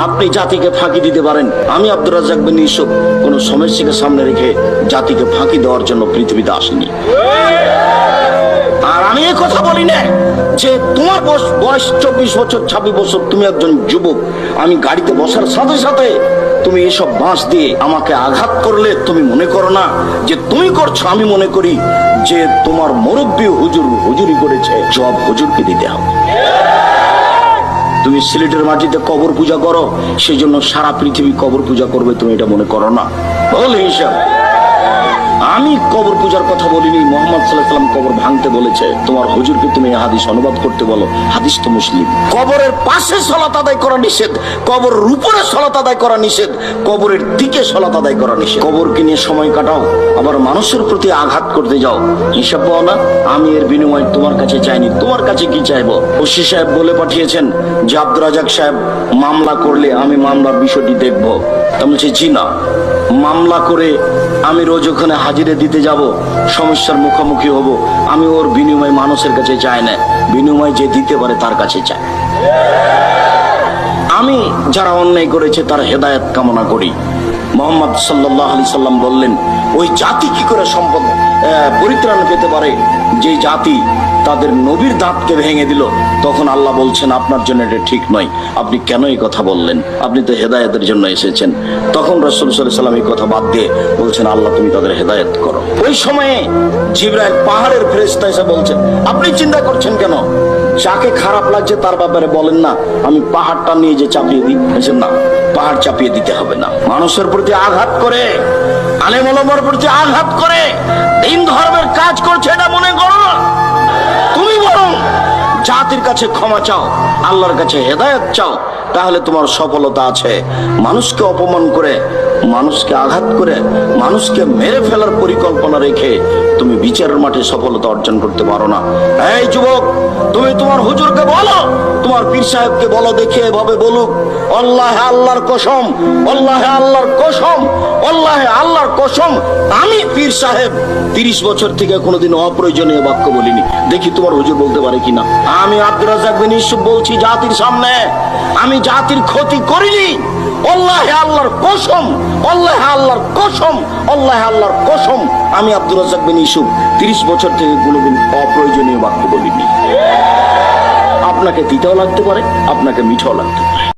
আপনি জাতিকে ফাঁকি দিতে পারেন। আমি আব্দুর রাজ্জাক বিন ইউসুফ কোন সমস্যাকে সামনে রেখে জাতিকে ফাঁকি দেওয়ার জন্য পৃথিবীতে আসিনি। আর আমি এই কথা বলি না যে তোমার বয়স 24 বছর 26 বছর, তুমি একজন যুবক, আমি গাড়িতে বসার সাথে সাথে তুমি এসব বাঁশ দিয়ে আমাকে আঘাত করলে তুমি মনে করো না যে তুমি করছো। আমি মনে করি যে তোমার মুরব্বী হুজুর হুজুরি করেছে, জবাব হুজুরকে দিতে হবে। তুমি সিলেটের মাটিতে কবর পূজা করো, সেই জন্য সারা পৃথিবী কবর পূজা করবে, তুমি এটা মনে করো না। বল হিসাব। আমি কবর পূজার কথা বলিনি, মুহাম্মদ সাল্লাল্লাহু আলাইহি ওয়াসাল্লাম কবর ভাঙতে বলেছে। তোমার হুজুরকে তুমি এই হাদিস অনুবাদ করতে বলো, হাদিস তো মুসলিম। কবরের পাশে সালাত আদায় করা নিষেধ, কবরের উপরে সালাত আদায় করা নিষেধ, কবরের দিকে সালাত আদায় করা নিষেধ। কবরকে নিয়ে সময় কাটাও, আবার মানুষের প্রতি আঘাত করতে যাও, হিসাব পাও না। আমি এর বিনিময়ে তোমার কাছে চাইনি, তোমার কাছে কি চাইবো? ওসি সাহেব বলে পাঠিয়েছেন যে আব্দুর রাজ্জাক সাহেব মামলা করলে আমি মামলার বিষয়টি দেখবো। আমি বলছি জি না, মামলা করে আমি রোজ ওখানে হাজিরে দিতে যাব, সমস্যার মুখোমুখি হব, আমি ওর বিনিময় মানুষের কাছে চাই না, বিনিময় যে দিতে পারে তার কাছে চাই। আমি যারা অন্যায় করেছে তার হেদায়েত কামনা করি। মুহাম্মদ সাল্লাল্লাহু আলাইহি সাল্লাম বললেন, ওই জাতি কি করে সম্পদ পরিত্রাণ পেতে পারে যে জাতি তাদের নবীর দাঁতকে ভেঙে দিল। তখন আল্লাহ বলছেন, আপনার জন্য এটা ঠিক নয়, আপনি কেন এই কথা বললেন? আপনি তো হেদায়েতের জন্য এসেছেন। তখন রাসূল সাল্লাল্লাহু আলাইহি ওয়াসাল্লাম এই কথা বাদ দিয়ে বলছেন, আল্লাহ তুমি তাদের হেদায়েত করো। ওই সময়ে জিবরাইল পাহাড়ের ফেরেশতা এসে বলছেন, আপনি চিন্তা করছেন কেন? যাকে খারাপ লাগছে তার ব্যাপারে বলেন না, আমি পাহাড়টা নিয়ে যে চাপিয়ে দিই। বলছেন না, পাহাড় চাপিয়ে দিতে হবে না। মানুষের প্রতি আঘাত করে, আলেম ওলামার প্রতি আঘাত করে দিন ধর্মের কাজ করছে এটা মনে করো না। তুমি বরং জাতির কাছে ক্ষমা চাও, আল্লাহর কাছে হেদায়েত চাও, তাহলে তোমার সফলতা আছে। মানুষকে অপমান করে, মানুষকে আঘাত করে, মানুষকে মেরে ফেলার পরিকল্পনা রেখে তুমি বিচারের মাঠে সফলতা অর্জন করতে পারো না। এই যুবক, তুমি তোমার হুজুরকে বলো, তোমার পীর সাহেবকে বলো, দেখে এভাবে বলুক, আল্লাহে আল্লাহর কসম, আল্লাহে আল্লাহর কসম, আল্লাহে আল্লাহর কসম, আমি পীর সাহেব 30 বছর থেকে কোনোদিন অপ্রয়োজনীয় বাক্য বলিনি। দেখি তোমার হুজুর বলতে পারে কিনা। আমি আব্দুর রাজ্জাক বিন ইউসুফ বলছি জাতির সামনে, আমি জাতির ক্ষতি করিনি। আল্লাহে আল্লাহর কসম, আল্লাহে আল্লাহর কসম, আল্লাহে আল্লাহর কসম, আমি আব্দুর রাজ্জাক বিন ইউসুফ 30 বছর থেকে কোনোদিন অপ্রয়োজনীয় বাক্য বলিনি। আপনাকে তিতাও লাগতে পারে, আপনাকে মিঠাও লাগতে পারে।